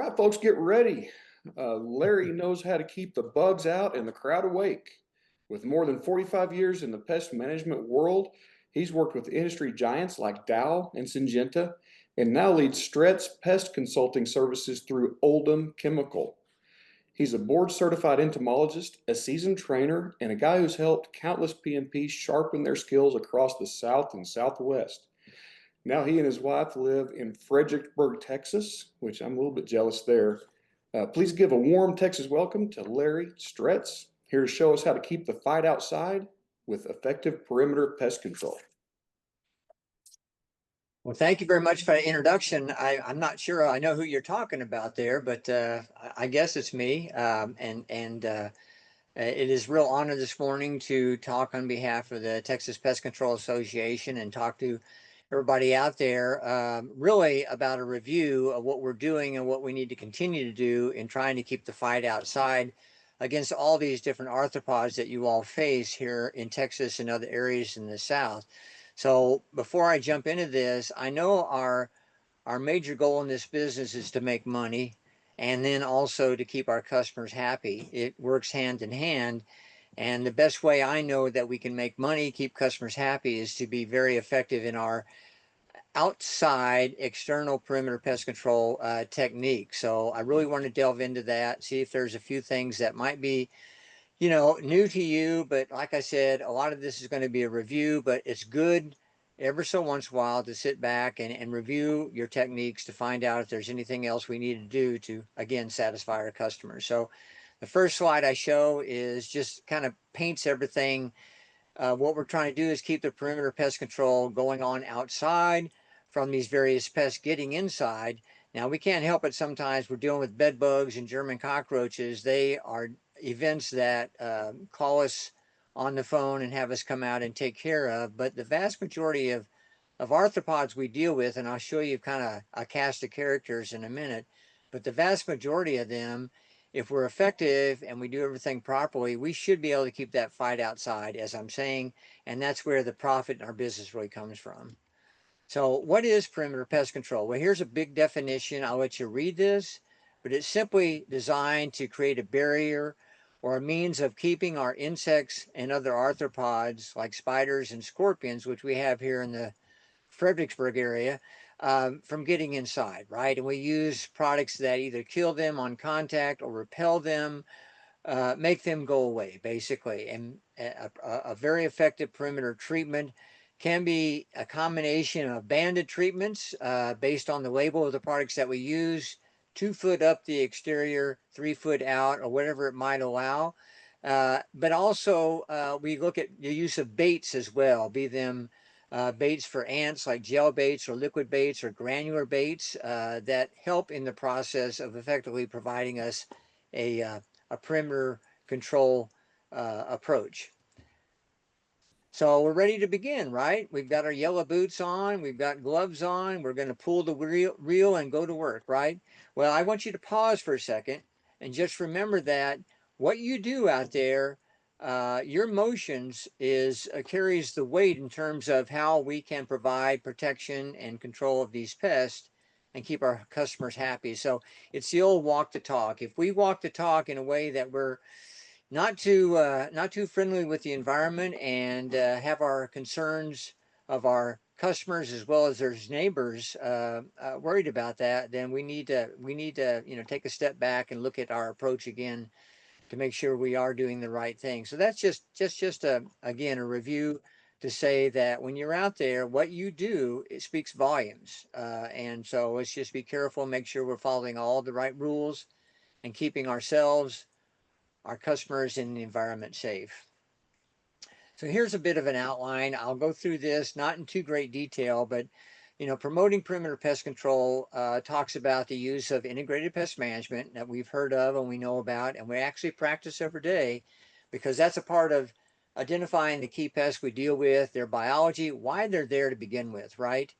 right, folks, get ready. Larry knows how to keep the bugs out and the crowd awake. With more than 45 years in the pest management world, he's worked with industry giants like Dow and Syngenta, and now leads Stretz pest consulting services through Oldham Chemical. He's a board certified entomologist, a seasoned trainer, and a guy who's helped countless PMPs sharpen their skills across the South and Southwest. Now he and his wife live in Fredericksburg, Texas, which I'm a little bit jealous there. Please give a warm Texas welcome to Larry Stretz, here to show us how to keep the fight outside with effective perimeter pest control. Well, thank you very much for the introduction. I'm not sure I know who you're talking about there, but I guess it's me. It is a real honor this morning to talk on behalf of the Texas Pest Control Association and talk to everybody out there really about a review of what we're doing and what we need to continue to do in trying to keep the fight outside against all these different arthropods that you all face here in Texas and other areas in the South. So before I jump into this, I know our major goal in this business is to make money and then also to keep our customers happy. It works hand in hand. And the best way I know that we can make money, keep customers happy, is to be very effective in our outside external perimeter pest control technique. So I really want to delve into that, see if there's a few things that might be new to you, but like I said, a lot of this is going to be a review, but it's good ever so once in a while to sit back and review your techniques to find out if there's anything else we need to do to, again, satisfy our customers. So the first slide I show is just kind of paints everything. What we're trying to do is keep the perimeter pest control going on outside from these various pests getting inside. Now, we can't help it sometimes. We're dealing with bed bugs and German cockroaches. They are events that call us on the phone and have us come out and take care of. But the vast majority of arthropods we deal with, and I'll show you kind of a cast of characters in a minute, but the vast majority of them, if we're effective and we do everything properly, we should be able to keep that fight outside, as I'm saying, and that's where the profit in our business really comes from. So what is perimeter pest control? Well, here's a big definition. I'll let you read this, but it's simply designed to create a barrier or a means of keeping our insects and other arthropods like spiders and scorpions, which we have here in the Fredericksburg area, from getting inside, right? And we use products that either kill them on contact or repel them, make them go away, basically. And a very effective perimeter treatment can be a combination of banded treatments based on the label of the products that we use, 2 foot up the exterior, 3 foot out, or whatever it might allow. But also we look at the use of baits as well, be them baits for ants like gel baits or liquid baits or granular baits that help in the process of effectively providing us a perimeter control approach. So we're ready to begin, right? We've got our yellow boots on, we've got gloves on, we're going to pull the reel and go to work, right? Well, I want you to pause for a second and just remember that what you do out there, your motions carries the weight in terms of how we can provide protection and control of these pests and keep our customers happy. So it's the old walk the talk. If we walk the talk in a way that we're not too friendly with the environment and have our concerns of our customers as well as their neighbors worried about that, then we need to take a step back and look at our approach again to make sure we are doing the right thing. So that's just again a review to say that when you're out there, what you do, it speaks volumes. And so let's just be careful, make sure we're following all the right rules and keeping ourselves, our customers, and the environment safe. So here's a bit of an outline. I'll go through this not in too great detail, but promoting perimeter pest control talks about the use of integrated pest management that we've heard of and we know about, and we actually practice every day because that's a part of identifying the key pests we deal with, their biology, why they're there to begin with, right?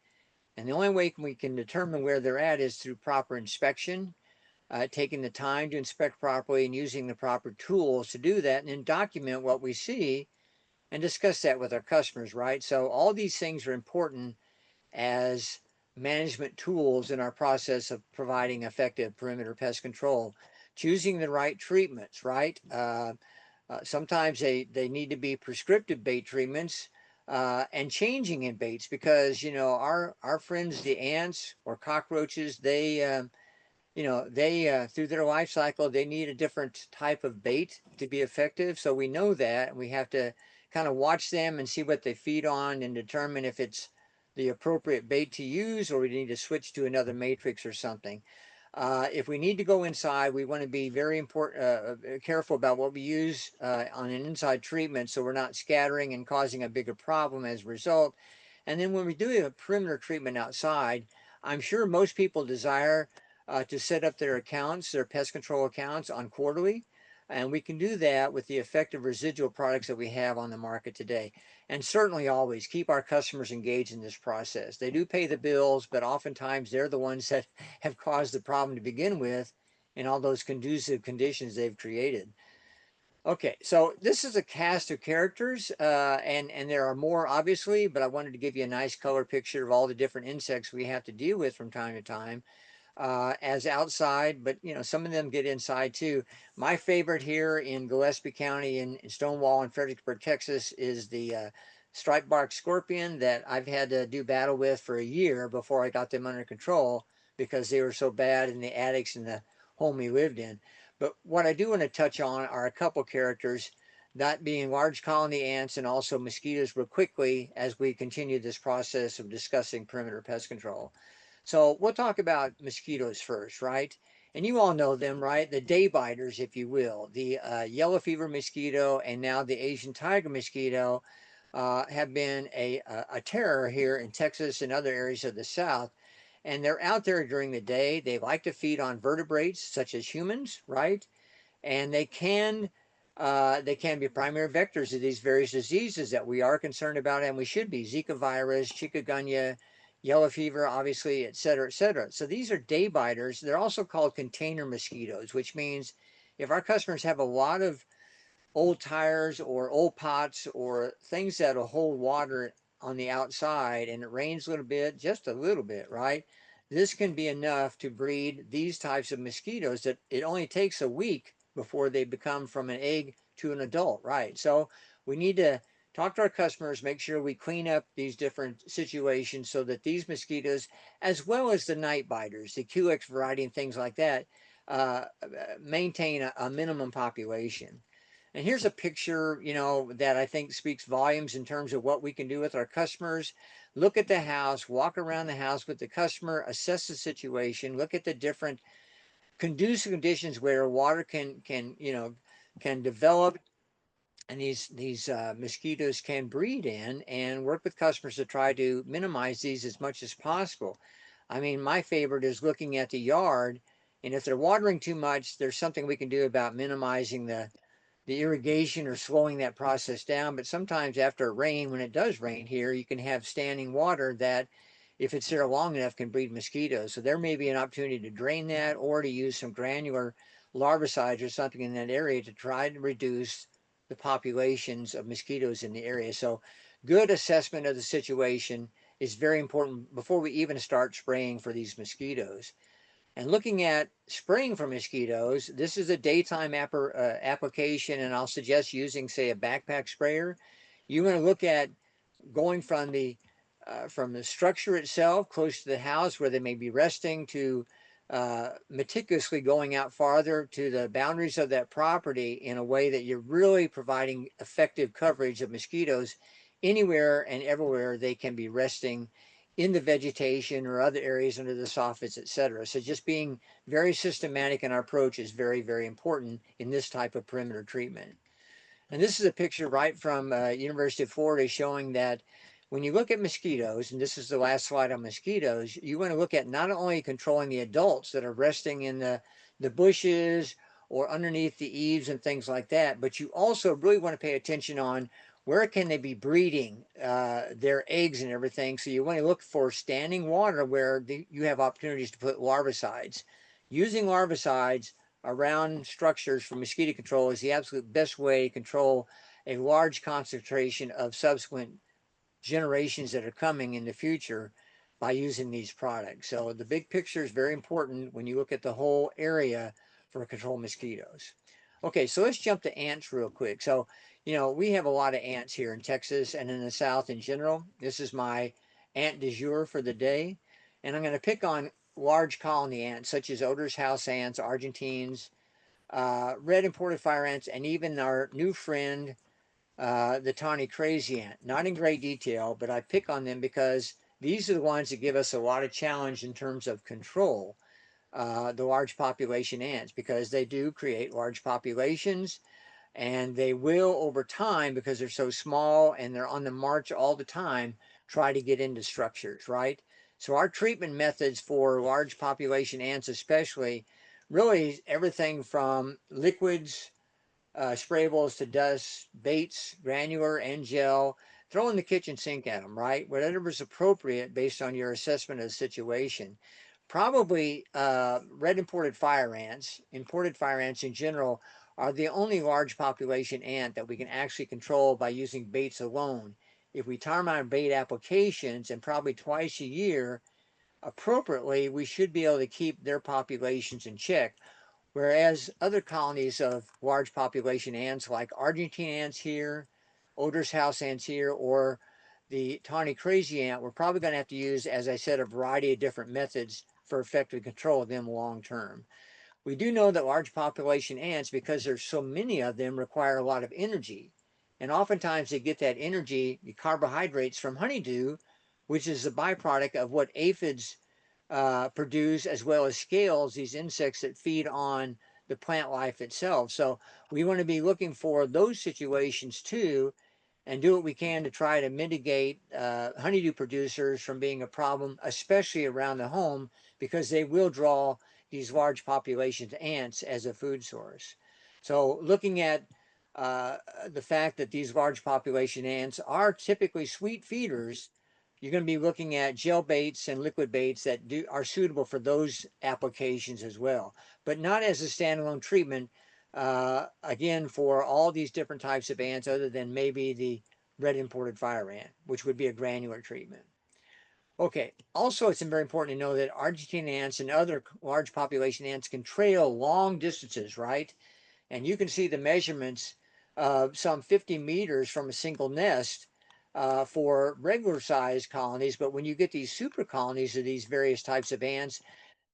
And the only way we can determine where they're at is through proper inspection, taking the time to inspect properly and using the proper tools to do that, and then document what we see and discuss that with our customers, right? So all these things are important as management tools in our process of providing effective perimeter pest control. Choosing the right treatments, right? Sometimes they need to be prescriptive bait treatments, and changing in baits, because our friends the ants or cockroaches, they through their life cycle they need a different type of bait to be effective. So we know that, and we have to kind of watch them and see what they feed on and determine if it's the appropriate bait to use, or we need to switch to another matrix or something. If we need to go inside, we want to be very careful about what we use on an inside treatment, so we're not scattering and causing a bigger problem as a result. And then when we do a perimeter treatment outside, I'm sure most people desire to set up their accounts, their pest control accounts, on quarterly. And we can do that with the effective residual products that we have on the market today. And certainly always keep our customers engaged in this process. They do pay the bills, but oftentimes they're the ones that have caused the problem to begin with, and all those conducive conditions they've created. Okay, so this is a cast of characters, and there are more obviously, but I wanted to give you a nice color picture of all the different insects we have to deal with from time to time, as outside, but some of them get inside too. My favorite here in Gillespie County in Stonewall and Fredericksburg, Texas, is the striped bark scorpion that I've had to do battle with for a year before I got them under control, because they were so bad in the attics in the home we lived in. But what I do want to touch on are a couple characters, that being large colony ants and also mosquitoes, real quickly as we continue this process of discussing perimeter pest control. So we'll talk about mosquitoes first, right? And you all know them, right? The day biters, if you will. The yellow fever mosquito and now the Asian tiger mosquito have been a terror here in Texas and other areas of the South. And they're out there during the day. They like to feed on vertebrates such as humans, right? And they can be primary vectors of these various diseases that we are concerned about, and we should be: Zika virus, chikungunya, yellow fever, obviously, et cetera, et cetera. So these are day biters. They're also called container mosquitoes, which means if our customers have a lot of old tires or old pots or things that'll hold water on the outside and it rains a little bit, just a little bit, right? This can be enough to breed these types of mosquitoes that it only takes a week before they become from an egg to an adult, right? So we need to talk to our customers, make sure we clean up these different situations so that these mosquitoes, as well as the night biters, the QX variety and things like that, uh, maintain a minimum population. And here's a picture, that I think speaks volumes in terms of what we can do with our customers. Look at the house, walk around the house with the customer, assess the situation, look at the different conducive conditions where water can develop, and these mosquitoes can breed in, and work with customers to try to minimize these as much as possible. I mean, my favorite is looking at the yard, and if they're watering too much, there's something we can do about minimizing the irrigation or slowing that process down. But sometimes after a rain, when it does rain here, you can have standing water that, if it's there long enough, can breed mosquitoes. So there may be an opportunity to drain that, or to use some granular larvicides or something in that area to try to reduce the populations of mosquitoes in the area. So good assessment of the situation is very important before we even start spraying for these mosquitoes. And looking at spraying for mosquitoes, this is a daytime application, and I'll suggest using, say, a backpack sprayer. You want to look at going from the structure itself, close to the house where they may be resting, to meticulously going out farther to the boundaries of that property in a way that you're really providing effective coverage of mosquitoes anywhere and everywhere they can be resting in the vegetation or other areas under the soffits, et cetera. So just being very systematic in our approach is very, very important in this type of perimeter treatment. And this is a picture right from University of Florida showing that when you look at mosquitoes, and this is the last slide on mosquitoes, you want to look at not only controlling the adults that are resting in the bushes or underneath the eaves and things like that, but you also really want to pay attention on where can they be breeding their eggs and everything. So you want to look for standing water where you have opportunities to put larvicides. Using larvicides around structures for mosquito control is the absolute best way to control a large concentration of subsequent generations that are coming in the future. by using these products. So the big picture is very important when you look at the whole area for control mosquitoes. Okay, so let's jump to ants real quick. So, we have a lot of ants here in Texas and in the South in general. This is my ant du jour for the day. And I'm going to pick on large colony ants such as odorous house ants, Argentines, red imported fire ants, and even our new friend, the tawny crazy ant. Not in great detail, but I pick on them because these are the ones that give us a lot of challenge in terms of control, the large population ants, because they do create large populations, and they will over time, because they're so small and they're on the march all the time, try to get into structures, right? So our treatment methods for large population ants especially, really everything from liquids, sprayables to dust, baits, granular and gel, throw in the kitchen sink at them, right? Whatever is appropriate based on your assessment of the situation. Probably red imported fire ants in general, are the only large population ant that we can actually control by using baits alone. If we time our bait applications, and probably twice a year appropriately, we should be able to keep their populations in check. Whereas other colonies of large population ants, like Argentine ants here, odorous house ants here, or the tawny crazy ant, we're probably going to have to use, as I said, a variety of different methods for effective control of them long term. We do know that large population ants, because there's so many of them, require a lot of energy. And oftentimes they get that energy, the carbohydrates, from honeydew, which is a byproduct of what aphids produce, as well as scales, these insects that feed on the plant life itself. So we want to be looking for those situations too, and do what we can to try to mitigate honeydew producers from being a problem, especially around the home, because they will draw these large populations of ants as a food source. So looking at the fact that these large population ants are typically sweet feeders, you're going to be looking at gel baits and liquid baits that are suitable for those applications as well, but not as a standalone treatment. Again, for all these different types of ants, other than maybe the red imported fire ant, which would be a granular treatment. Okay, also it's very important to know that Argentine ants and other large population ants can trail long distances, right? And you can see the measurements of some 50 meters from a single nest for regular sized colonies. But when you get these super colonies of these various types of ants,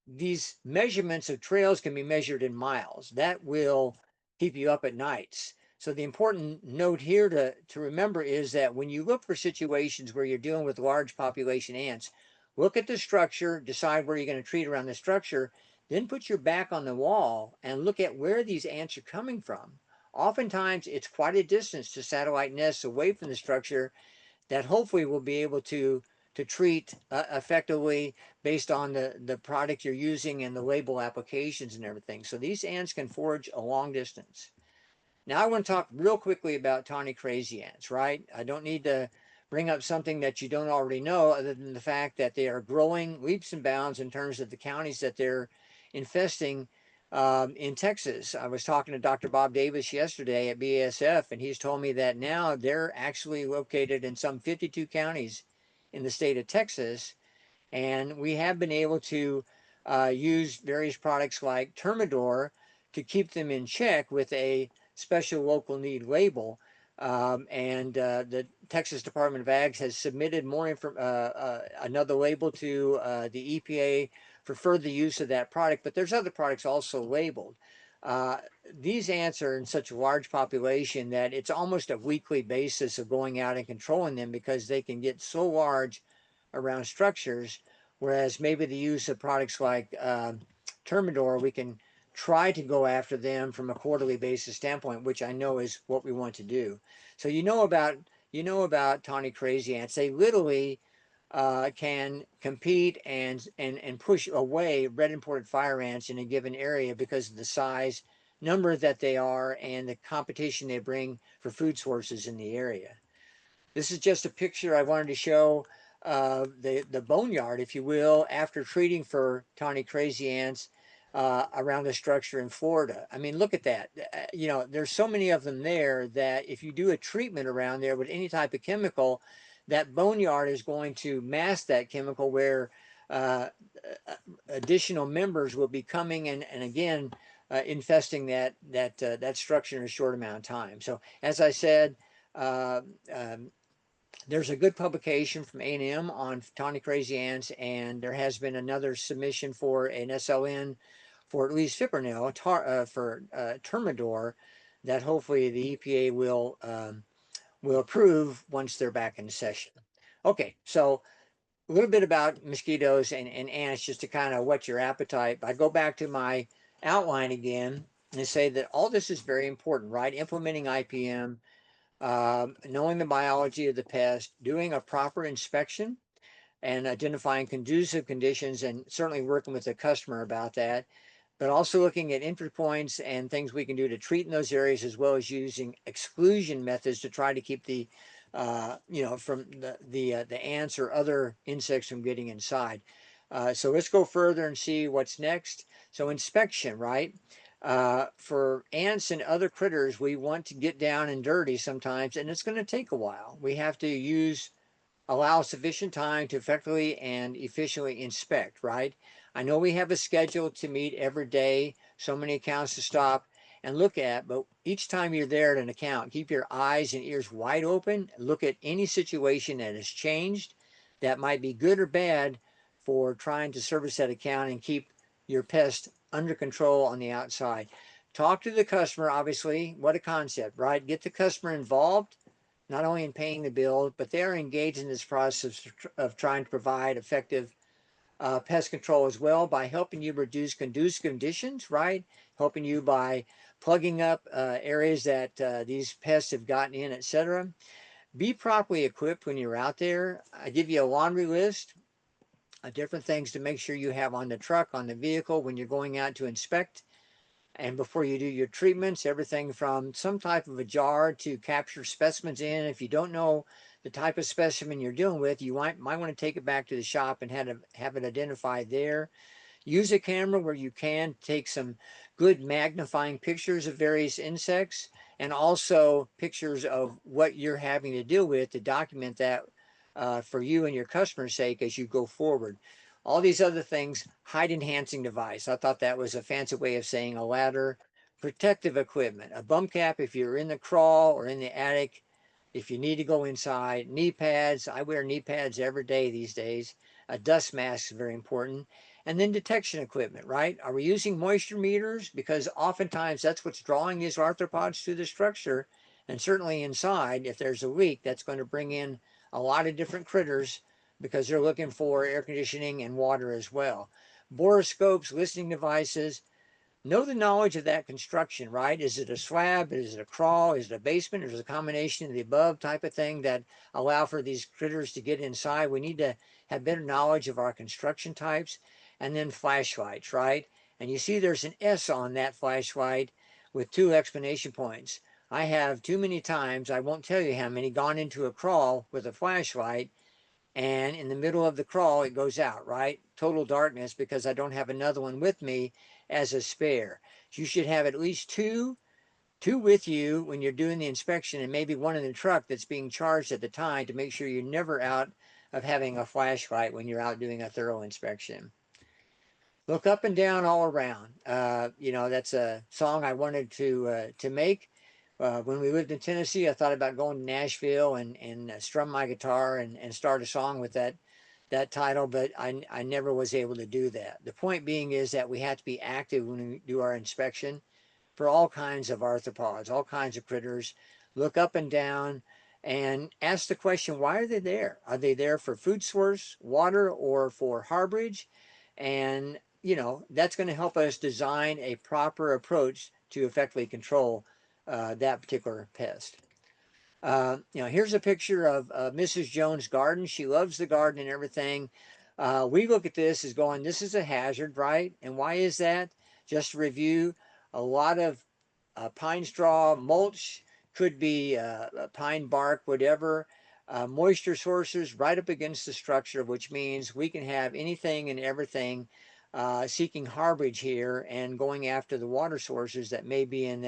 these measurements of trails can be measured in miles. That will keep you up at nights. So the important note here to remember is that when you look for situations where you're dealing with large population ants, look at the structure, decide where you're going to treat around the structure, then put your back on the wall and look at where these ants are coming from. Oftentimes, it's quite a distance to satellite nests away from the structure that hopefully we'll be able to treat effectively based on the product you're using and the label applications and everything. So these ants can forage a long distance. Now I want to talk real quickly about tawny crazy ants, right? I don't need to bring up something that you don't already know, other than the fact that they are growing leaps and bounds in terms of the counties that they're infesting in Texas. I was talking to Dr. Bob Davis yesterday at BASF, and he's told me that now they're actually located in some 52 counties in the state of Texas. And we have been able to use various products like Termidor to keep them in check with a special local need label. And the Texas Department of Ag has submitted another label to the EPA for further use of that product. But there's other products also labeled. Uh, these ants are in such a large population that it's almost a weekly basis of going out and controlling them, because they can get so large around structures. Whereas maybe the use of products like Termidor, we can try to go after them from a quarterly basis standpoint, which I know is what we want to do. So you know about tawny crazy ants. They literally can compete and push away red imported fire ants in a given area because of the size, number that they are, and the competition they bring for food sources in the area. This is just a picture I wanted to show the boneyard, if you will, after treating for tawny crazy ants around the structure in Florida. I mean, look at that. There's so many of them there that if you do a treatment around there with any type of chemical, that boneyard is going to mask that chemical where uh, additional members will be coming and again infesting that structure in a short amount of time. So as I said, uh, um, there's a good publication from A&M on tawny crazy ants, and there has been another submission for an SLN for at least fipronil for Termidor that hopefully the EPA will approve once they're back in session. Okay, so a little bit about mosquitoes and ants just to kind of whet your appetite. I go back to my outline again and say that all this is very important, right? Implementing IPM, knowing the biology of the pest, doing a proper inspection, and identifying conducive conditions, and certainly working with the customer about that, but also looking at entry points and things we can do to treat in those areas, as well as using exclusion methods to try to keep the from the ants or other insects from getting inside. So let's go further and see what's next. So inspection, right? For ants and other critters, we want to get down and dirty sometimes, and it's going to take a while. We have to allow sufficient time to effectively and efficiently inspect, right? I know we have a schedule to meet every day, so many accounts to stop and look at, but each time you're there at an account, keep your eyes and ears wide open. Look at any situation that has changed that might be good or bad for trying to service that account and keep your pest under control on the outside. Talk to the customer, obviously. What a concept, right? Get the customer involved, not only in paying the bill, but they are engaged in this process of trying to provide effective pest control as well by helping you reduce conducive conditions, right? Helping you by plugging up areas that these pests have gotten in, etc. Be properly equipped when you're out there. I give you a laundry list of different things to make sure you have on the truck, on the vehicle when you're going out to inspect. And before you do your treatments, everything from some type of a jar to capture specimens in. If you don't know the type of specimen you're dealing with, you might want to take it back to the shop and have it identified there. Use a camera where you can take some good magnifying pictures of various insects and also pictures of what you're having to deal with to document that for you and your customer's sake as you go forward. All these other things, height enhancing device. I thought that was a fancy way of saying a ladder. Protective equipment, a bum cap if you're in the crawl or in the attic. If you need to go inside, knee pads. I wear knee pads every day these days. A dust mask is very important. And then detection equipment, right? Are we using moisture meters? Because oftentimes that's what's drawing these arthropods to the structure. And certainly inside, if there's a leak, that's going to bring in a lot of different critters because they're looking for air conditioning and water as well. Borescopes, listening devices. Know the knowledge of that construction, right? Is it a slab? Is it a crawl? Is it a basement? Is it a combination of the above type of thing that allow for these critters to get inside? We need to have better knowledge of our construction types. And then flashlights, right? And you see there's an S on that flashlight with 2 exclamation points. I have too many times, I won't tell you how many, gone into a crawl with a flashlight and in the middle of the crawl it goes out, right? Total darkness because I don't have another one with me as a spare. You should have at least two with you when you're doing the inspection and maybe one in the truck that's being charged at the time to make sure you're never out of having a flashlight when you're out doing a thorough inspection. Look up and down all around. That's a song I wanted to make. When we lived in Tennessee, I thought about going to Nashville and strum my guitar and start a song with that title, but I never was able to do that. The point being is that we have to be active when we do our inspection for all kinds of arthropods, all kinds of critters. Look up and down and ask the question, why are they there? Are they there for food source, water, or for harborage? And that's going to help us design a proper approach to effectively control that particular pest. Here's a picture of Mrs. Jones' garden. She loves the garden and everything. We look at this as going, this is a hazard, right? And why is that? Just to review, a lot of pine straw, mulch, could be pine bark, whatever. Moisture sources right up against the structure, which means we can have anything and everything seeking harborage here and going after the water sources that may be in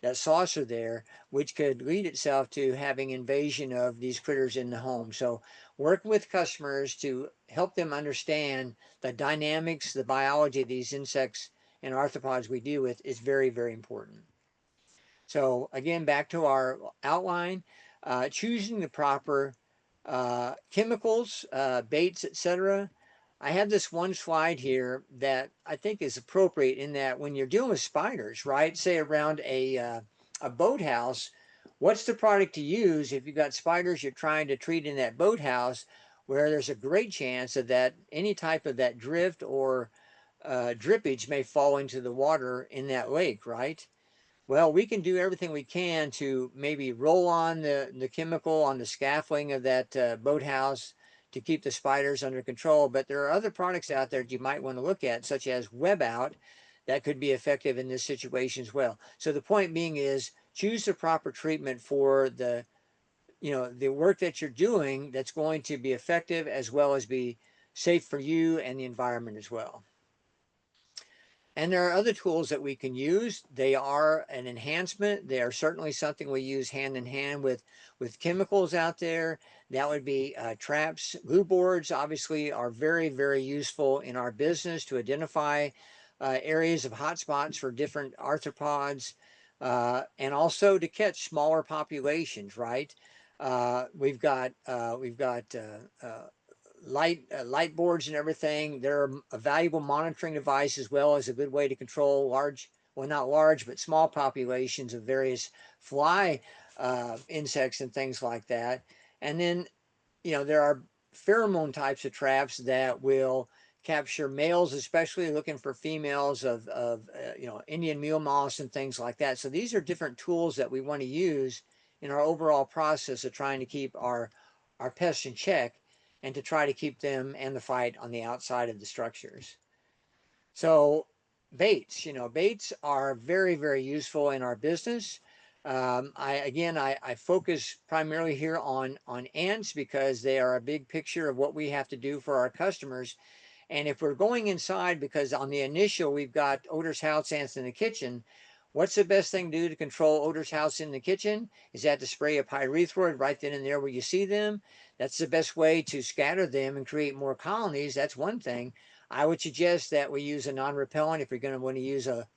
that saucer there, which could lead itself to having invasion of these critters in the home. So work with customers to help them understand the dynamics, the biology of these insects and arthropods we deal with is very, very important. So again, back to our outline, choosing the proper chemicals, baits, etc. I have this one slide here that I think is appropriate in that when you're dealing with spiders, right? Say around a boathouse, what's the product to use if you've got spiders you're trying to treat in that boathouse, where there's a great chance of that any type of that drift or drippage may fall into the water in that lake, right? Well, we can do everything we can to maybe roll on the chemical on the scaffolding of that boathouse to keep the spiders under control. But there are other products out there that you might want to look at, such as Web Out, that could be effective in this situation as well. So the point being is choose the proper treatment for the the work that you're doing that's going to be effective as well as be safe for you and the environment as well. And there are other tools that we can use. They are an enhancement. They are certainly something we use hand in hand with chemicals out there. That would be traps. Glue boards obviously are very, very useful in our business to identify areas of hotspots for different arthropods and also to catch smaller populations, right? We've got light boards and everything. They're a valuable monitoring device as well as a good way to control large, well, not large, but small populations of various fly insects and things like that. And then, there are pheromone types of traps that will capture males, especially looking for females of Indian mule moths and things like that. So these are different tools that we want to use in our overall process of trying to keep our pests in check and to try to keep them and the fight on the outside of the structures. So baits, baits are very, very useful in our business. I focus primarily here on ants because they are a big picture of what we have to do for our customers. And if we're going inside, because on the initial we've got odorous house ants in the kitchen, what's the best thing to do to control odorous house in the kitchen? Is that to spray a pyrethroid right then and there where you see them? That's the best way to scatter them and create more colonies. That's one thing. I would suggest that we use a non-repellent if you're going to want to use a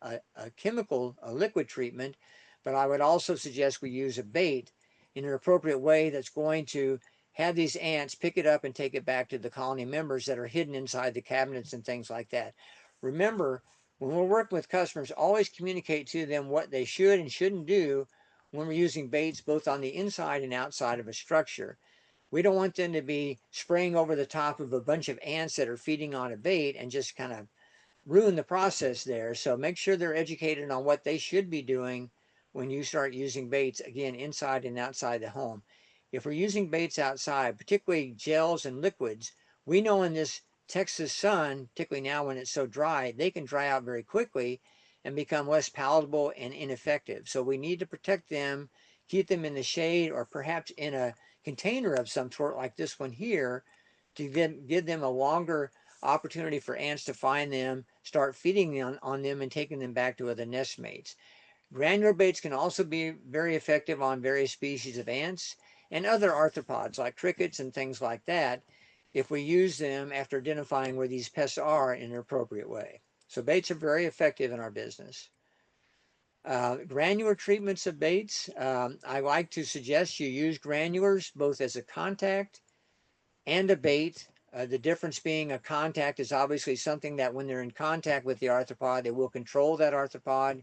chemical, a liquid treatment. But I would also suggest we use a bait in an appropriate way that's going to have these ants pick it up and take it back to the colony members that are hidden inside the cabinets and things like that. Remember, when we're working with customers, always communicate to them what they should and shouldn't do when we're using baits both on the inside and outside of a structure. We don't want them to be spraying over the top of a bunch of ants that are feeding on a bait and just kind of ruin the process there. So make sure they're educated on what they should be doing when you start using baits, again, inside and outside the home. If we're using baits outside, particularly gels and liquids, we know in this Texas sun, particularly now when it's so dry, they can dry out very quickly and become less palatable and ineffective. So we need to protect them, keep them in the shade or perhaps in a container of some sort like this one here to give them a longer opportunity for ants to find them, start feeding on them and taking them back to other nest mates. Granular baits can also be very effective on various species of ants and other arthropods like crickets and things like that if we use them after identifying where these pests are in an appropriate way. So baits are very effective in our business. Granular treatments of baits, I like to suggest you use granulars both as a contact and a bait. The difference being a contact is obviously something that when they're in contact with the arthropod, it will control that arthropod,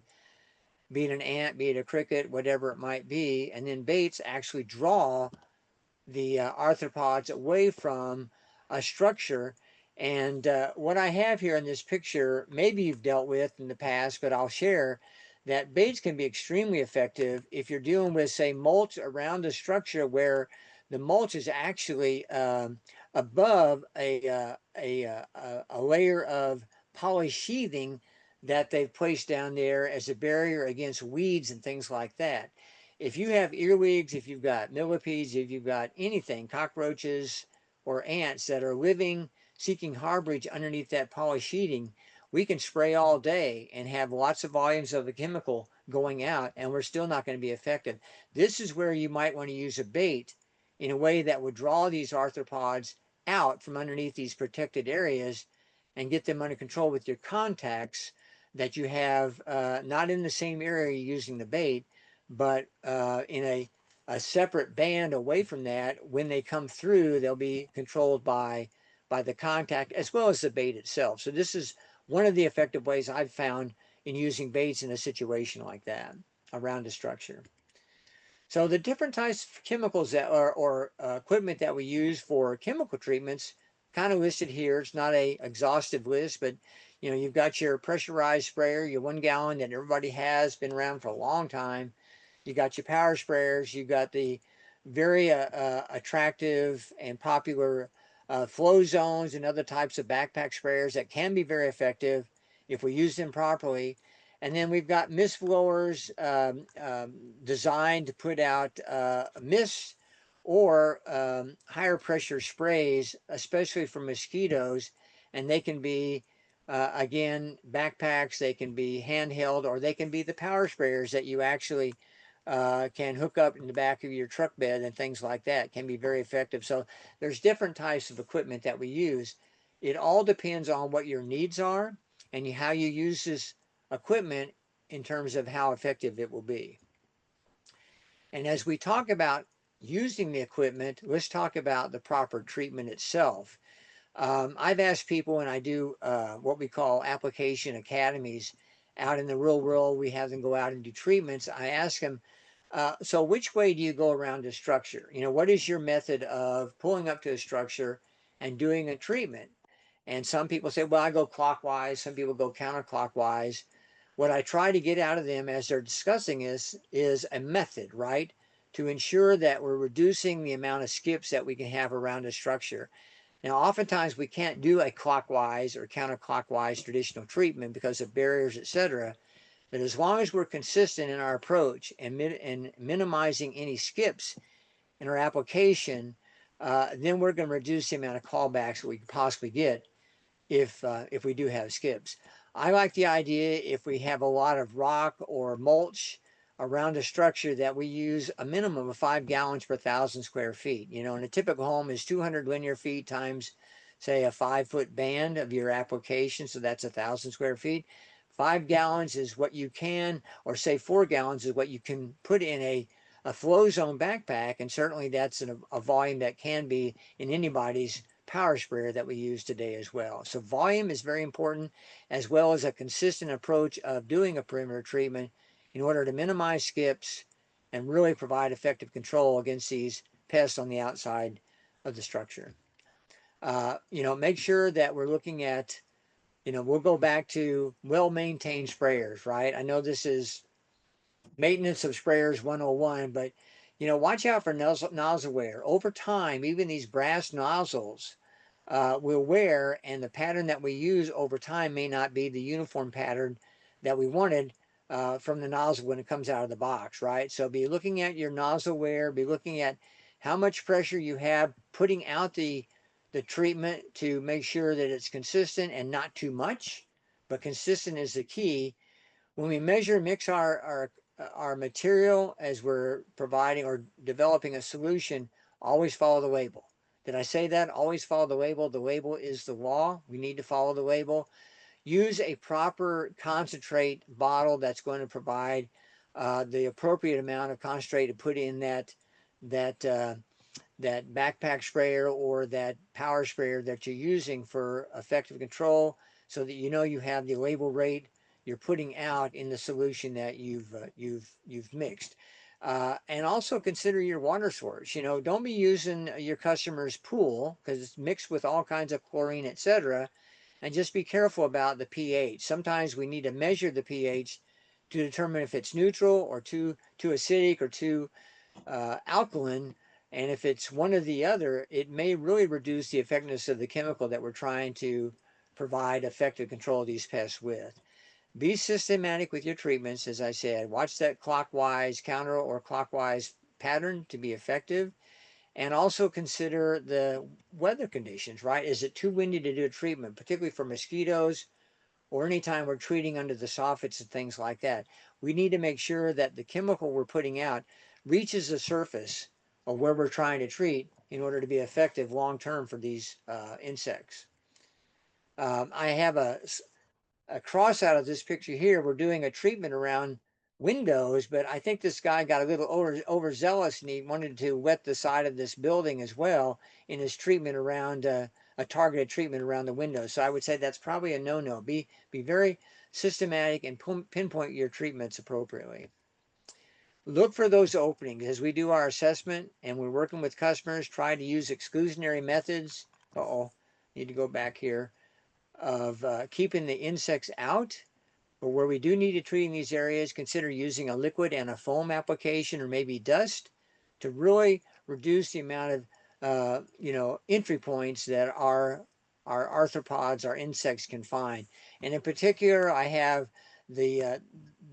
be it an ant, be it a cricket, whatever it might be. And then baits actually draw the arthropods away from a structure. And what I have here in this picture, maybe you've dealt with in the past, but I'll share that baits can be extremely effective if you're dealing with, say, mulch around a structure where the mulch is actually above a layer of polysheathing that they've placed down there as a barrier against weeds and things like that. If you have earwigs, if you've got millipedes, if you've got anything, cockroaches or ants that are living, seeking harborage underneath that polysheathing, we can spray all day and have lots of volumes of the chemical going out, and we're still not going to be effective. This is where you might want to use a bait in a way that would draw these arthropods out from underneath these protected areas and get them under control with your contacts that you have, not in the same area using the bait, but in a separate band away from that. When they come through, they'll be controlled by the contact as well as the bait itself. So this is one of the effective ways I've found in using baits in a situation like that around a structure. So the different types of chemicals that are, or equipment that we use for chemical treatments kind of listed here. It's not a exhaustive list, but you know, you've got your pressurized sprayer, your 1 gallon that everybody has, been around for a long time. You got your power sprayers. You got the very attractive and popular flow zones and other types of backpack sprayers that can be very effective if we use them properly. And then we've got mist blowers designed to put out mist or higher pressure sprays, especially for mosquitoes. And they can be, again, backpacks, they can be handheld, or they can be the power sprayers that you actually can hook up in the back of your truck bed and things like that. Can be very effective. So there's different types of equipment that we use. It all depends on what your needs are and how you use this equipment in terms of how effective it will be. And as we talk about using the equipment, let's talk about the proper treatment itself. I've asked people when I do what we call application academies out in the real world, we have them go out and do treatments. I ask them, so which way do you go around a structure? You know, what is your method of pulling up to a structure and doing a treatment? And some people say, well, I go clockwise. Some people go counterclockwise. What I try to get out of them as they're discussing is a method, right? To ensure that we're reducing the amount of skips that we can have around a structure. Now, oftentimes we can't do a clockwise or counterclockwise traditional treatment because of barriers, etc. But as long as we're consistent in our approach and minimizing any skips in our application, then we're going to reduce the amount of callbacks that we could possibly get if we do have skips. I like the idea if we have a lot of rock or mulch around a structure that we use a minimum of 5 gallons per 1,000 square feet. You know, and a typical home is 200 linear feet times, say, a 5-foot band of your application. So that's 1,000 square feet. 5 gallons is what you can, or say 4 gallons is what you can put in a flow zone backpack. And certainly that's a volume that can be in anybody's power sprayer that we use today as well. So volume is very important, as well as a consistent approach of doing a perimeter treatment in order to minimize skips and really provide effective control against these pests on the outside of the structure. You know, make sure that we're looking at, you know, we'll go back to well-maintained sprayers, right? I know this is maintenance of sprayers 101, but you know, watch out for nozzle wear. Over time, even these brass nozzles will wear, and the pattern that we use over time may not be the uniform pattern that we wanted from the nozzle when it comes out of the box, right? So be looking at your nozzle wear, be looking at how much pressure you have putting out the treatment to make sure that it's consistent and not too much, but consistent is the key. When we measure and mix our material as we're providing or developing a solution, always follow the label. Did I say that? Always follow the label. The label is the law. We need to follow the label. Use a proper concentrate bottle that's going to provide the appropriate amount of concentrate to put in that that backpack sprayer or that power sprayer that you're using for effective control, so that you know you have the label rate you're putting out in the solution that you've mixed. And also consider your water source. You know, don't be using your customer's pool because it's mixed with all kinds of chlorine, etc. And just be careful about the pH. Sometimes we need to measure the pH to determine if it's neutral or too acidic or too alkaline. And if it's one or the other, it may really reduce the effectiveness of the chemical that we're trying to provide effective control of these pests with. Be systematic with your treatments, as I said. Watch that clockwise, counter, or clockwise pattern to be effective. And also consider the weather conditions, right? Is it too windy to do a treatment, particularly for mosquitoes or anytime we're treating under the soffits and things like that. We need to make sure that the chemical we're putting out reaches the surface of where we're trying to treat in order to be effective long term for these insects. I have a cross out of this picture here. We're doing a treatment around windows, but I think this guy got a little overzealous and he wanted to wet the side of this building as well in his treatment around a targeted treatment around the windows. So I would say that's probably a no-no. Be very systematic and pinpoint your treatments appropriately. Look for those openings as we do our assessment and we're working with customers. Try to use exclusionary methods. Uh-oh, need to go back here of keeping the insects out. But where we do need to treat in these areas, consider using a liquid and a foam application or maybe dust to really reduce the amount of entry points that our arthropods, our insects can find. And in particular, I have the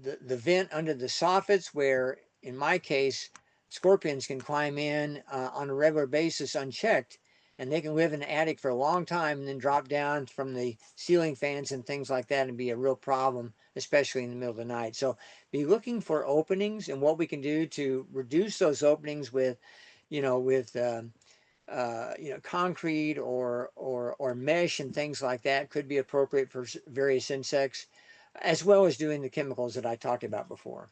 the vent under the soffits where, in my case, scorpions can climb in on a regular basis unchecked, and they can live in the attic for a long time and then drop down from the ceiling fans and things like that and be a real problem, especially in the middle of the night. So be looking for openings and what we can do to reduce those openings with, with concrete or mesh and things like that could be appropriate for various insects, as well as doing the chemicals that I talked about before.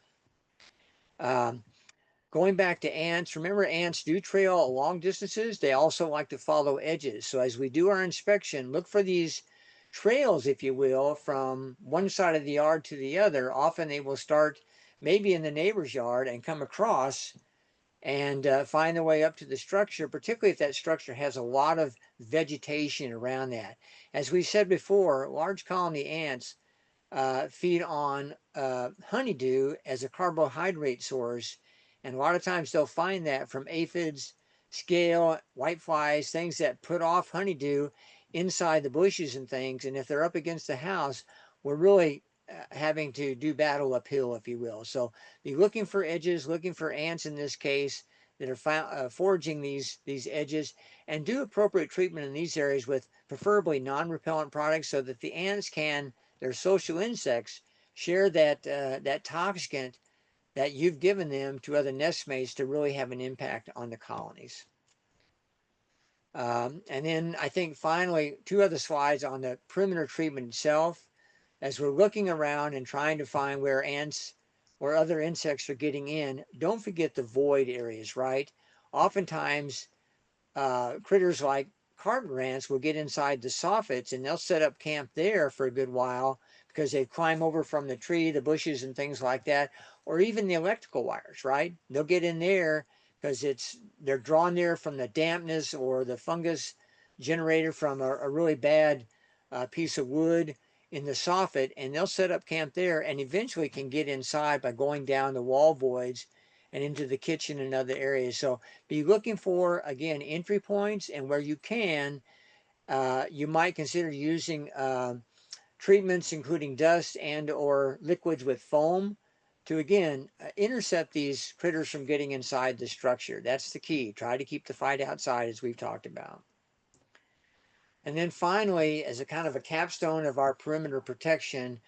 Um, Going back to ants, remember ants do trail long distances. They also like to follow edges. So as we do our inspection, look for these trails, if you will, from one side of the yard to the other. Often they will start maybe in the neighbor's yard and come across and find their way up to the structure, particularly if that structure has a lot of vegetation around that. As we said before, large colony ants feed on honeydew as a carbohydrate source. And a lot of times they'll find that from aphids, scale, whiteflies, things that put off honeydew inside the bushes and things. And if they're up against the house, we're really having to do battle uphill, if you will. So be looking for edges, looking for ants in this case that are foraging these edges, and do appropriate treatment in these areas with preferably non-repellent products so that the ants can, they're social insects, share that toxicant that you've given them to other nestmates to really have an impact on the colonies. And then I think finally, two other slides on the perimeter treatment itself. As we're looking around and trying to find where ants or other insects are getting in, don't forget the void areas, right? Oftentimes, critters like carpet ants will get inside the soffits and they'll set up camp there for a good while because they climb over from the tree, the bushes, and things like that, or even the electrical wires, right? They'll get in there because they're drawn there from the dampness or the fungus generated from a really bad piece of wood in the soffit, and they'll set up camp there and eventually can get inside by going down the wall voids and into the kitchen and other areas. So be looking for, again, entry points, and where you can, you might consider using treatments including dust and or liquids with foam to, again, intercept these critters from getting inside the structure. That's the key. Try to keep the fight outside, as we've talked about. And then finally, as a kind of a capstone of our perimeter protection,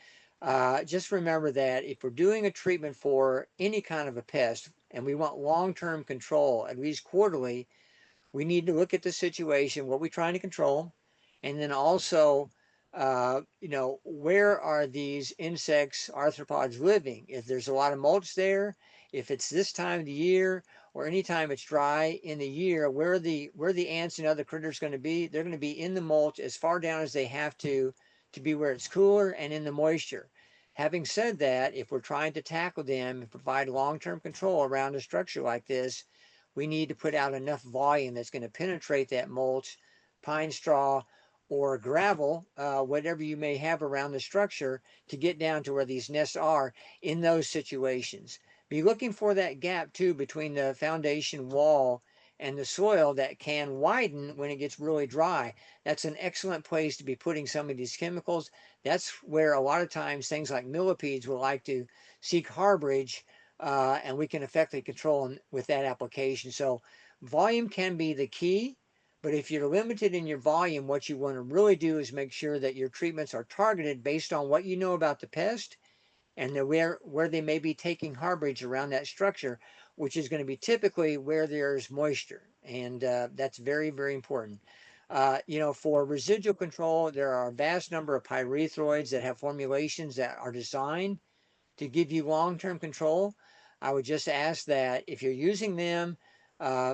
just remember that if we're doing a treatment for any kind of a pest and we want long-term control, at least quarterly, we need to look at the situation, what we're trying to control, and then also, where are these insects, arthropods living? If there's a lot of mulch there, if it's this time of the year, or anytime it's dry in the year, where the ants and other critters going to be? They're going to be in the mulch as far down as they have to be where it's cooler and in the moisture. Having said that, if we're trying to tackle them and provide long-term control around a structure like this, we need to put out enough volume that's going to penetrate that mulch, pine straw, or gravel, whatever you may have around the structure, to get down to where these nests are in those situations. Be looking for that gap too between the foundation wall and the soil that can widen when it gets really dry. That's an excellent place to be putting some of these chemicals. That's where a lot of times things like millipedes will like to seek harborage, and we can effectively control them with that application. So volume can be the key, But if you're limited in your volume, what you want to really do is make sure that your treatments are targeted based on what you know about the pest and where they may be taking harborage around that structure, which is going to be typically where there's moisture, and that's very, very important. For residual control, there are a vast number of pyrethroids that have formulations that are designed to give you long-term control. I would just ask that if you're using them,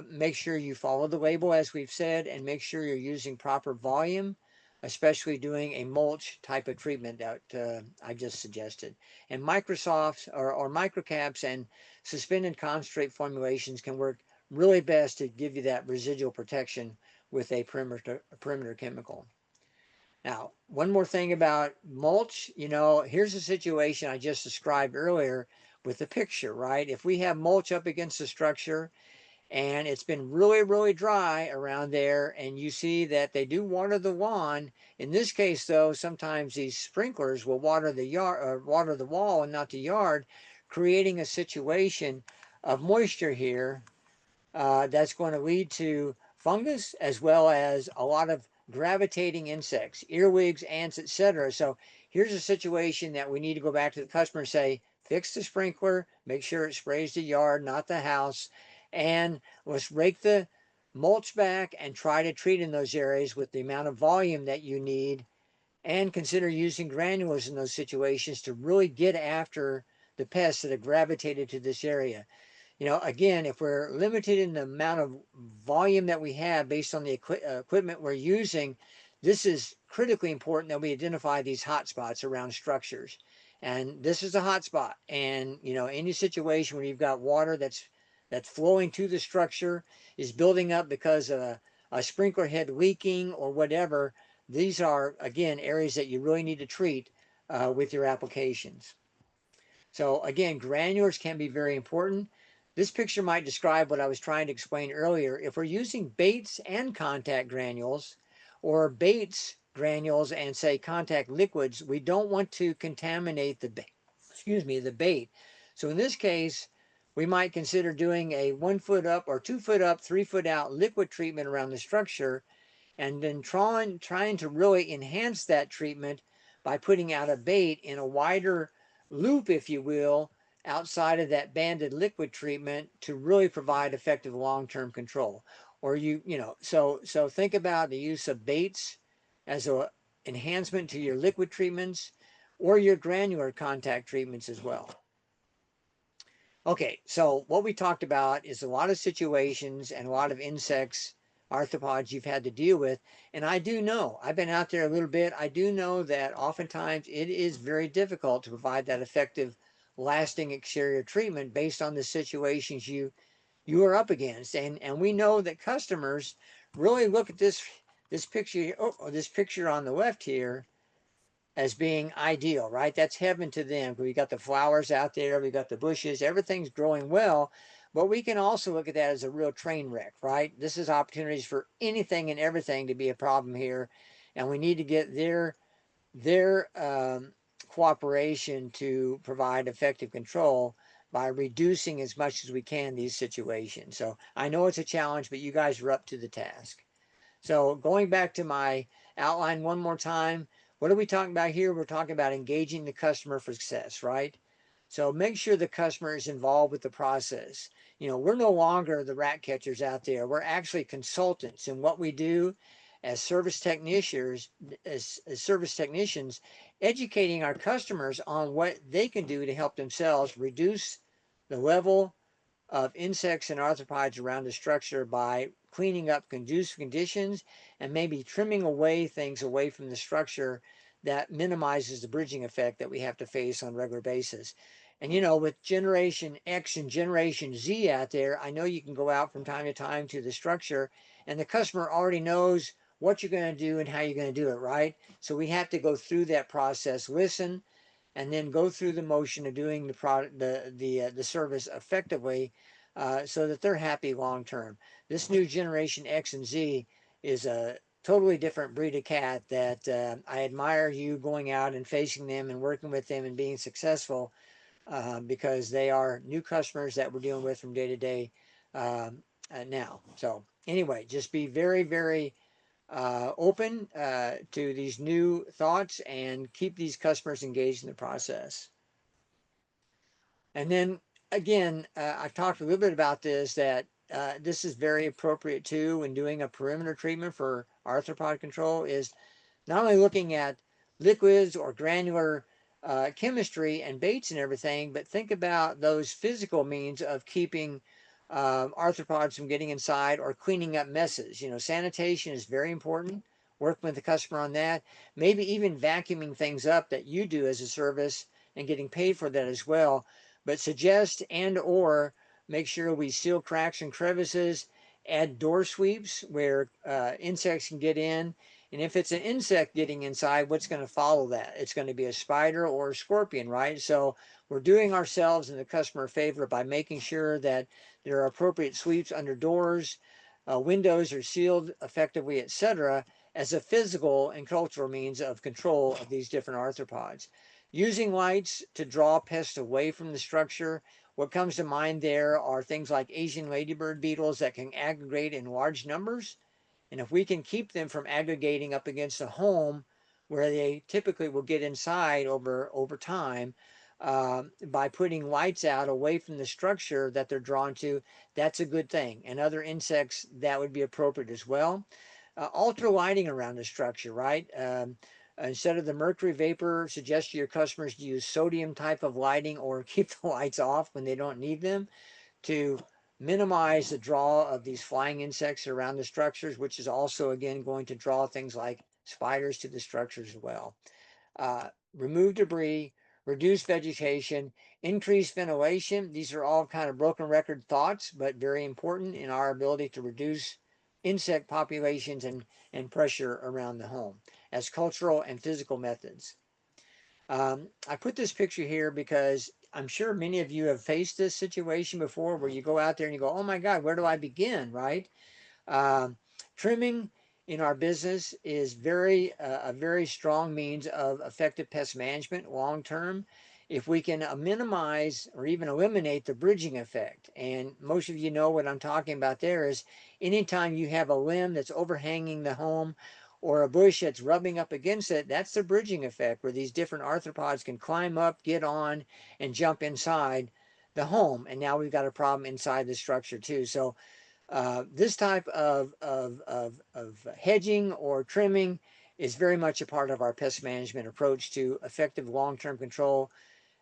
make sure you follow the label as we've said, and make sure you're using proper volume, especially doing a mulch type of treatment that I just suggested. And Microsoft or microcaps and suspended concentrate formulations can work really best to give you that residual protection with a perimeter chemical. Now, one more thing about mulch, here's a situation I just described earlier with the picture, right? If we have mulch up against the structure and it's been really, really dry around there, and you see that they do water the lawn. In this case, though, sometimes these sprinklers will water the yard, or water the wall and not the yard, creating a situation of moisture here that's going to lead to fungus as well as a lot of gravitating insects, earwigs, ants, etc. So here's a situation that we need to go back to the customer and say, fix the sprinkler, make sure it sprays the yard, not the house, and let's rake the mulch back and try to treat in those areas with the amount of volume that you need, and consider using granules in those situations to really get after the pests that have gravitated to this area. Again, if we're limited in the amount of volume that we have based on the equipment we're using, this is critically important that we identify these hot spots around structures. And this is a hot spot. And, any situation where you've got water that's flowing to the structure is building up because of a sprinkler head leaking or whatever. These are, again, areas that you really need to treat with your applications. So again, granulars can be very important. This picture might describe what I was trying to explain earlier. If we're using baits and contact granules, or baits, granules, and say contact liquids, we don't want to contaminate the bait. Excuse me, the bait. So in this case, we might consider doing a 1 foot up or 2 foot up, 3 foot out liquid treatment around the structure, and then trying to really enhance that treatment by putting out a bait in a wider loop, if you will, outside of that banded liquid treatment to really provide effective long-term control. Or so think about the use of baits as a enhancement to your liquid treatments or your granular contact treatments as well. Okay, so what we talked about is a lot of situations and a lot of insects, arthropods you've had to deal with. And I do know, I've been out there a little bit, I do know that oftentimes it is very difficult to provide that effective, lasting exterior treatment based on the situations you are up against. And we know that customers really look at this picture, this picture on the left here, as being ideal, right? That's heaven to them. We got the flowers out there, we got the bushes, everything's growing well. But we can also look at that as a real train wreck, right? This is opportunities for anything and everything to be a problem here, and we need to get their cooperation to provide effective control by reducing as much as we can these situations. So I know it's a challenge, but you guys are up to the task. So going back to my outline one more time, what are we talking about here? We're talking about engaging the customer for success, right? So make sure the customer is involved with the process. We're no longer the rat catchers out there. We're actually consultants in what we do as service technicians, as service technicians, educating our customers on what they can do to help themselves reduce the level of insects and arthropods around the structure by cleaning up conducive conditions and maybe trimming away things away from the structure that minimizes the bridging effect that we have to face on a regular basis. And with Generation X and Generation Z out there, I know you can go out from time to time to the structure and the customer already knows what you're going to do and how you're going to do it, right? So we have to go through that process, listen, and then go through the motion of doing the product, the service effectively, so that they're happy long term. This new Generation X and Z is a totally different breed of cat that I admire you going out and facing them and working with them and being successful, because they are new customers that we're dealing with from day to day now. So Anyway, just be very, very open to these new thoughts and keep these customers engaged in the process. And then again, I've talked a little bit about this, that this is very appropriate too when doing a perimeter treatment for arthropod control, is not only looking at liquids or granular chemistry and baits and everything, but think about those physical means of keeping arthropods from getting inside or cleaning up messes. You know, sanitation is very important. Working with the customer on that, maybe even vacuuming things up that you do as a service and getting paid for that as well. But suggest and or make sure we seal cracks and crevices, add door sweeps where insects can get in, and if it's an insect getting inside, what's going to follow that? It's going to be a spider or a scorpion, right? So we're doing ourselves and the customer a favor by making sure that there are appropriate sweeps under doors, windows are sealed effectively, etc., as a physical and cultural means of control of these different arthropods. Using lights to draw pests away from the structure. What comes to mind there are things like Asian ladybird beetles that can aggregate in large numbers, and if we can keep them from aggregating up against a home where they typically will get inside over time, by putting lights out away from the structure that they're drawn to, that's a good thing. And other insects, that would be appropriate as well. Ultra lighting around the structure, right? Instead of the mercury vapor, suggest to your customers to use sodium type of lighting or keep the lights off when they don't need them, to minimize the draw of these flying insects around the structures, which is also, again, going to draw things like spiders to the structures as well. Remove debris, reduce vegetation, increase ventilation. These are all kind of broken record thoughts, but very important in our ability to reduce insect populations and pressure around the home as cultural and physical methods. I put this picture here because I'm sure many of you have faced this situation before where you go out there and you go, oh my God, where do I begin, right? Uh, Trimming in our business is a very strong means of effective pest management long term. If we can minimize or even eliminate the bridging effect, and most of you know what I'm talking about there, is anytime you have a limb that's overhanging the home or a bush that's rubbing up against it, that's the bridging effect where these different arthropods can climb up, get on, and jump inside the home. And now we've got a problem inside the structure too. So this type of hedging or trimming is very much a part of our pest management approach to effective long-term control,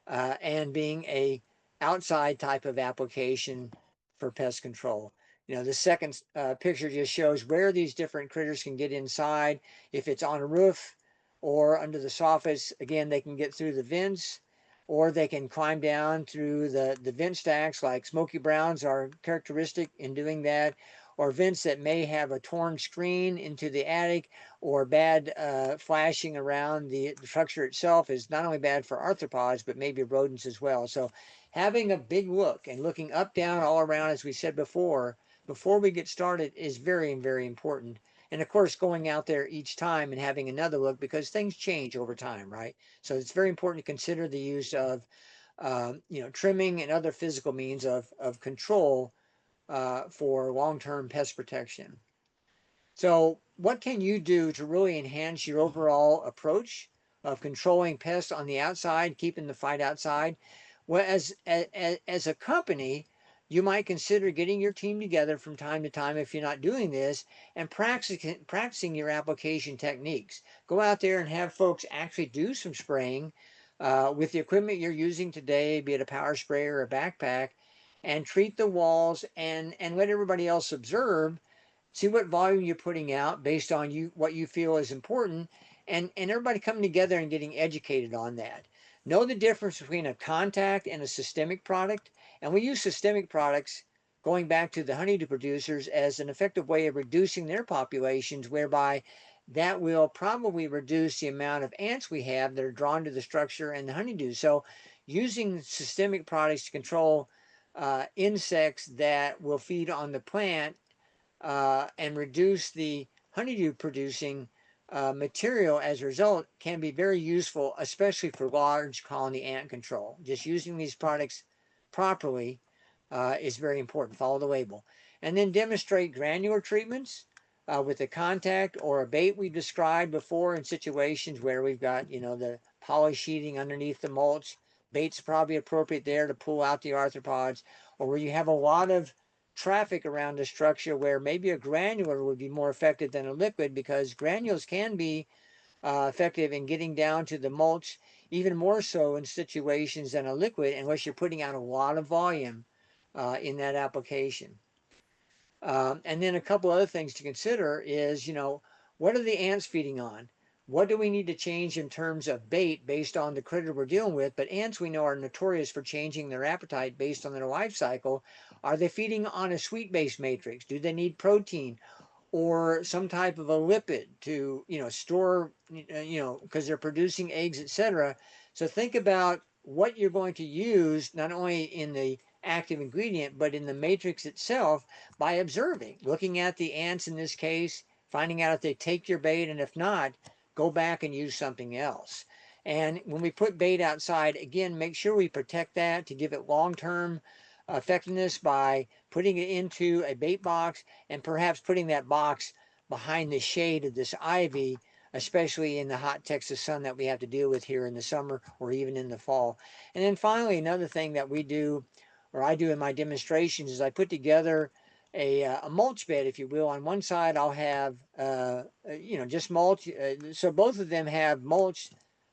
and being a outside type of application for pest control. You know, the second picture just shows where these different critters can get inside. If it's on a roof or under the soffits, again, they can get through the vents, or they can climb down through the vent stacks, like smoky browns are characteristic in doing that, or vents that may have a torn screen into the attic, or bad flashing around the structure itself is not only bad for arthropods, but maybe rodents as well. So having a big look and looking up, down, all around, as we said before we get started, is very, very important. And of course, going out there each time and having another look, because things change over time, right? So it's very important to consider the use of, trimming and other physical means of control for long-term pest protection. So what can you do to really enhance your overall approach of controlling pests on the outside, keeping the fight outside? Well, as a company, you might consider getting your team together from time to time, if you're not doing this, and practicing your application techniques. Go out there and have folks actually do some spraying with the equipment you're using today, be it a power sprayer or a backpack, and treat the walls, and let everybody else observe. See what volume you're putting out based on what you feel is important, and everybody coming together and getting educated on that. Know the difference between a contact and a systemic product. And we use systemic products, going back to the honeydew producers, as an effective way of reducing their populations, whereby that will probably reduce the amount of ants we have that are drawn to the structure and the honeydew. So using systemic products to control insects that will feed on the plant and reduce the honeydew producing material as a result, can be very useful, especially for large colony ant control. Just using these products properly is very important. Follow the label. and then demonstrate granular treatments with the contact or a bait we described before in situations where we've got, the poly sheeting underneath the mulch. Bait's probably appropriate there to pull out the arthropods, or where you have a lot of traffic around a structure where maybe a granular would be more effective than a liquid, because granules can be effective in getting down to the mulch, even more so in situations than a liquid, unless you're putting out a lot of volume in that application. And then a couple other things to consider is, what are the ants feeding on? What do we need to change in terms of bait based on the critter we're dealing with? But ants, we know, are notorious for changing their appetite based on their life cycle. Are they feeding on a sweet-based matrix? Do they need protein or some type of a lipid to, store, because they're producing eggs, etc.? So think about what you're going to use, not only in the active ingredient, but in the matrix itself, by observing, looking at the ants in this case, finding out if they take your bait, and if not, go back and use something else. And when we put bait outside, again, make sure we protect that to give it long-term effectiveness by putting it into a bait box, and perhaps putting that box behind the shade of this ivy, especially in the hot Texas sun that we have to deal with here in the summer or even in the fall. And then finally, another thing that we do, or I do in my demonstrations, is I put together a mulch bed, if you will. On one side, I'll have just mulch, so both of them have mulch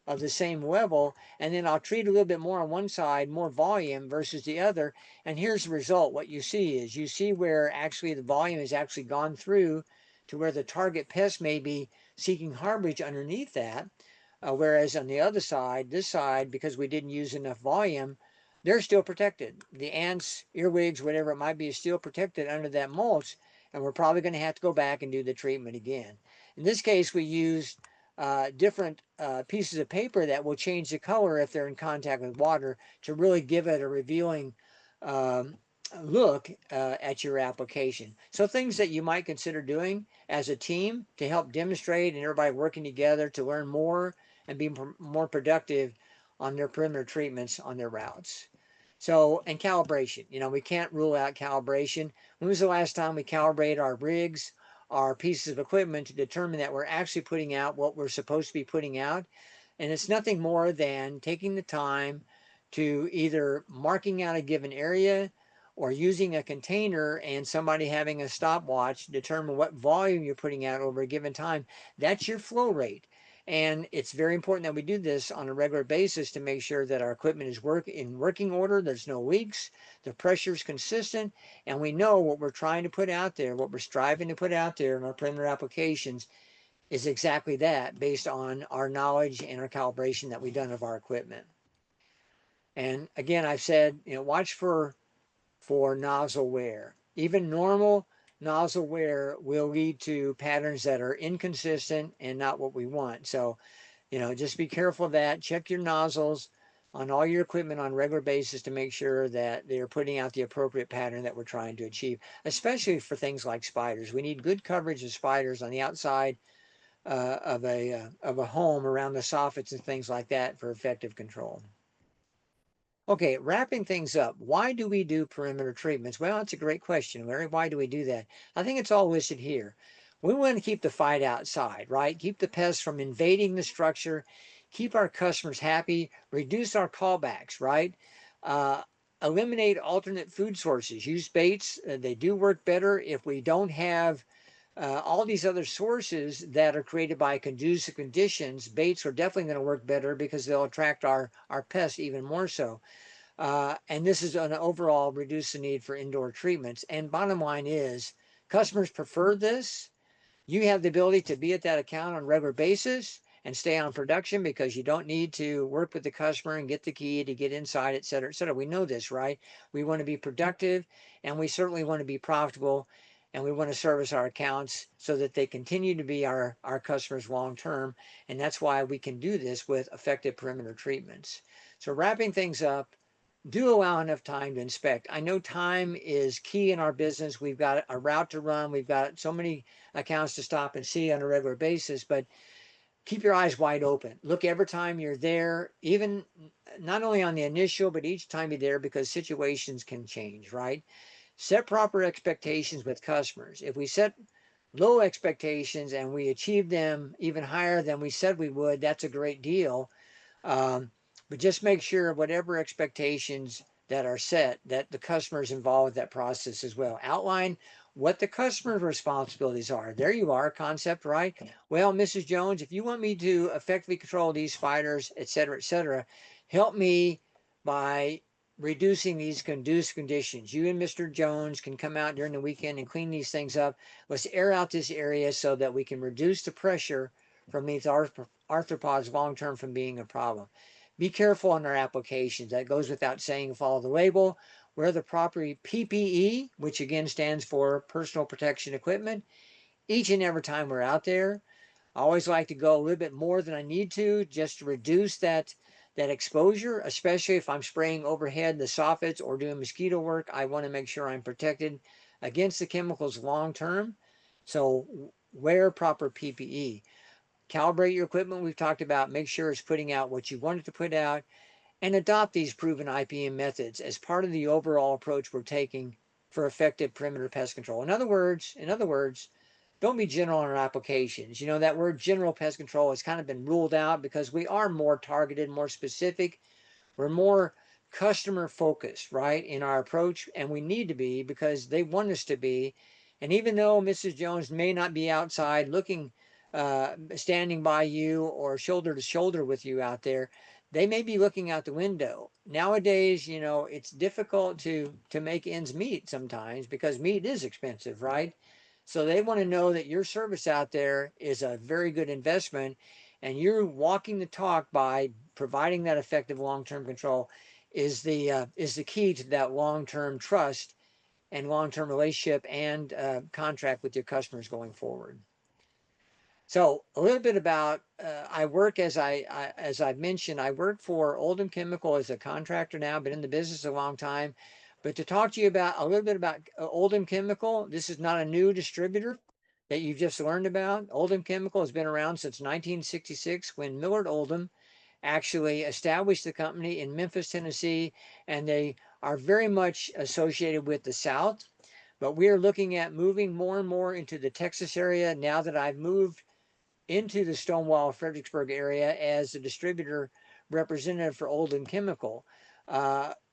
of the same level, and then I'll treat a little bit more on one side, more volume versus the other. And here's the result. What you see is, you see where actually the volume has actually gone through to where the target pest may be seeking harborage underneath that. Whereas on the other side, this side, because we didn't use enough volume, they're still protected. The ants, earwigs, whatever it might be, is still protected under that mulch, and we're probably going to have to go back and do the treatment again. In this case, we used different pieces of paper that will change the color if they're in contact with water, to really give it a revealing um, look at your application. So things that you might consider doing as a team to help demonstrate, and everybody working together to learn more and be more productive on their perimeter treatments on their routes. So, and calibration, we can't rule out calibration. When was the last time we calibrated our rigs, our pieces of equipment, to determine that we're actually putting out what we're supposed to be putting out? And it's nothing more than taking the time to either marking out a given area, or using a container and somebody having a stopwatch to determine what volume you're putting out over a given time. That's your flow rate. And it's very important that we do this on a regular basis to make sure that our equipment is in working order, there's no leaks, the pressure is consistent, and we know what we're trying to put out there, what we're striving to put out there in our perimeter applications is exactly that, based on our knowledge and our calibration that we've done of our equipment. And again, I've said, watch for nozzle wear. Even normal nozzle wear will lead to patterns that are inconsistent and not what we want. So, just be careful of that. Check your nozzles on all your equipment on a regular basis to make sure that they're putting out the appropriate pattern that we're trying to achieve, especially for things like spiders. We need good coverage of spiders on the outside of a home, around the soffits and things like that, for effective control. Okay, wrapping things up, why do we do perimeter treatments? Well, it's a great question, Larry. Why do we do that? I think it's all listed here. We want to keep the fight outside, right? Keep the pests from invading the structure, keep our customers happy, reduce our callbacks, right? Uh, Eliminate alternate food sources. Use baits. They do work better if we don't have all these other sources that are created by conducive conditions. Baits are definitely going to work better because they'll attract our pests even more so. And this is going to overall reduce the need for indoor treatments. And bottom line is, customers prefer this. You have the ability to be at that account on a regular basis and stay on production, because you don't need to work with the customer and get the key to get inside, et cetera, et cetera. We know this, right? We want to be productive, and we certainly want to be profitable, and we want to service our accounts so that they continue to be our customers long term. And that's why we can do this with effective perimeter treatments. So wrapping things up, do allow enough time to inspect. I know time is key in our business. We've got a route to run. We've got so many accounts to stop and see on a regular basis, but keep your eyes wide open. Look every time you're there, even not only on the initial, but each time you're there, because situations can change, right? set proper expectations with customers. If we set low expectations and we achieve them even higher than we said we would, that's a great deal. Um, but just make sure whatever expectations that are set, that the customer is involved with that process as well. Outline what the customer's responsibilities are. There you are, concept, right? Well, Mrs. Jones, if you want me to effectively control these spiders, et cetera, help me by reducing these conducive conditions. You and Mr. Jones can come out during the weekend and clean these things up. Let's air out this area so that we can reduce the pressure from these arthropods long term from being a problem. Be careful on our applications. That goes without saying. Follow the label. Wear the proper PPE, which again stands for personal protection equipment, each and every time we're out there. I always like to go a little bit more than I need to just to reduce that exposure, especially if I'm spraying overhead the soffits or doing mosquito work. I want to make sure I'm protected against the chemicals long term. So wear proper PPE. Calibrate your equipment. We've talked about, make sure it's putting out what you want it to put out, and adopt these proven IPM methods as part of the overall approach we're taking for effective perimeter pest control. In other words, don't be general in our applications. You know, that word general pest control has kind of been ruled out because we are more targeted, more specific. We're more customer focused, right, in our approach, and we need to be because they want us to be. And even though Mrs. Jones may not be outside looking, standing by you or shoulder to shoulder with you out there, they may be looking out the window. Nowadays, you know, it's difficult to make ends meet sometimes because meat is expensive, right? So they want to know that your service out there is a very good investment and you're walking the talk by providing that effective long-term control is the key to that long-term trust and long-term relationship and contract with your customers going forward. So a little bit about I work as I've mentioned, I work for Oldham Chemical as a contractor now, been in the business a long time. But to talk to you about a little bit about Oldham Chemical, this is not a new distributor that you've just learned about. Oldham Chemical has been around since 1966 when Millard Oldham actually established the company in Memphis, Tennessee, and they are very much associated with the South. But we are looking at moving more and more into the Texas area now that I've moved into the Stonewall Fredericksburg area as a distributor representative for Oldham Chemical.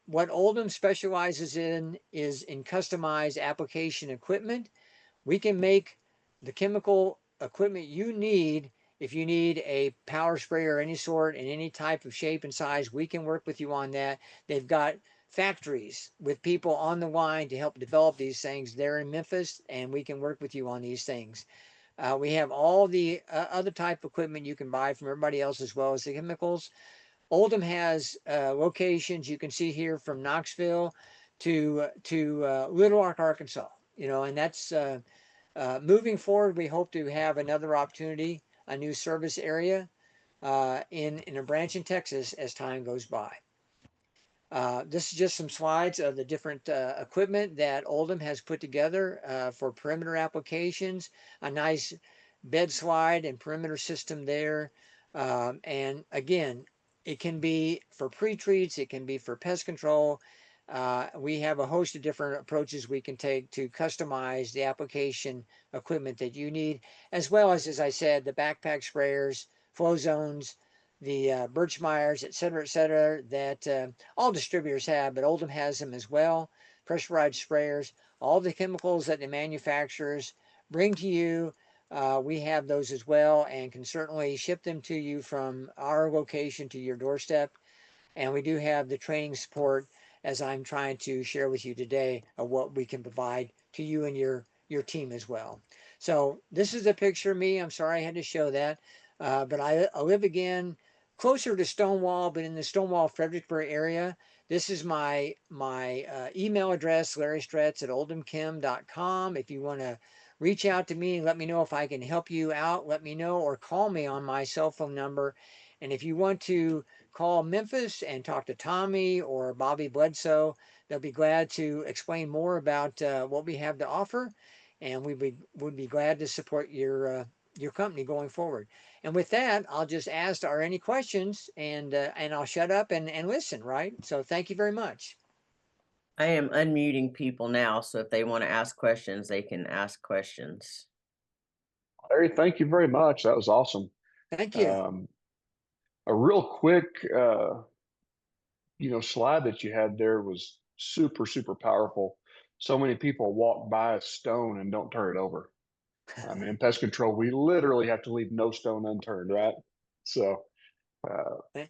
What Oldham specializes in is in customized application equipment. We can make the chemical equipment you need. If you need a power sprayer of any sort in any type of shape and size, we can work with you on that. They've got factories with people on the line to help develop these things. They're in Memphis, and we can work with you on these things. We have all the other type of equipment you can buy from everybody else as well as the chemicals. Oldham has locations you can see here from Knoxville to Little Rock, Arkansas. You know, and that's moving forward. We hope to have another opportunity, a new service area in a branch in Texas as time goes by. This is just some slides of the different equipment that Oldham has put together for perimeter applications. A nice bed slide and perimeter system there. And again, it can be for pre-treats, it can be for pest control. We have a host of different approaches we can take to customize the application equipment that you need, as well as I said, the backpack sprayers, flow zones, the Birchmeyers, et cetera, that all distributors have, but Oldham has them as well. Pressurized sprayers, all the chemicals that the manufacturers bring to you, we have those as well and can certainly ship them to you from our location to your doorstep. And we do have the training support as I'm trying to share with you today of what we can provide to you and your team as well. So this is a picture of me. I'm sorry I had to show that. But I live again closer to Stonewall, but in the Stonewall Fredericksburg area. This is my email address, Larry Stretz at oldhamchem.com. If you want to reach out to me and let me know if I can help you out, let me know, or call me on my cell phone number. And if you want to call Memphis and talk to Tommy or Bobby Bledsoe, they'll be glad to explain more about what we have to offer. And would be glad to support your company going forward. And with that, I'll just ask, are any questions? And I'll shut up and listen, right? So thank you very much. I am unmuting people now, so if they want to ask questions, they can ask questions. Larry, thank you very much. That was awesome. Thank you. A real quick, slide that you had there was super, super powerful. So many people walk by a stone and don't turn it over. I mean, in pest control, we literally have to leave no stone unturned, right? So, Eh,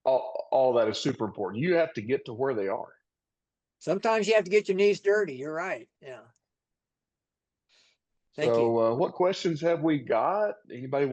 all that is super important. You have to get to where they are. Sometimes you have to get your knees dirty. You're right. Yeah. Thank you. So, what questions have we got? Anybody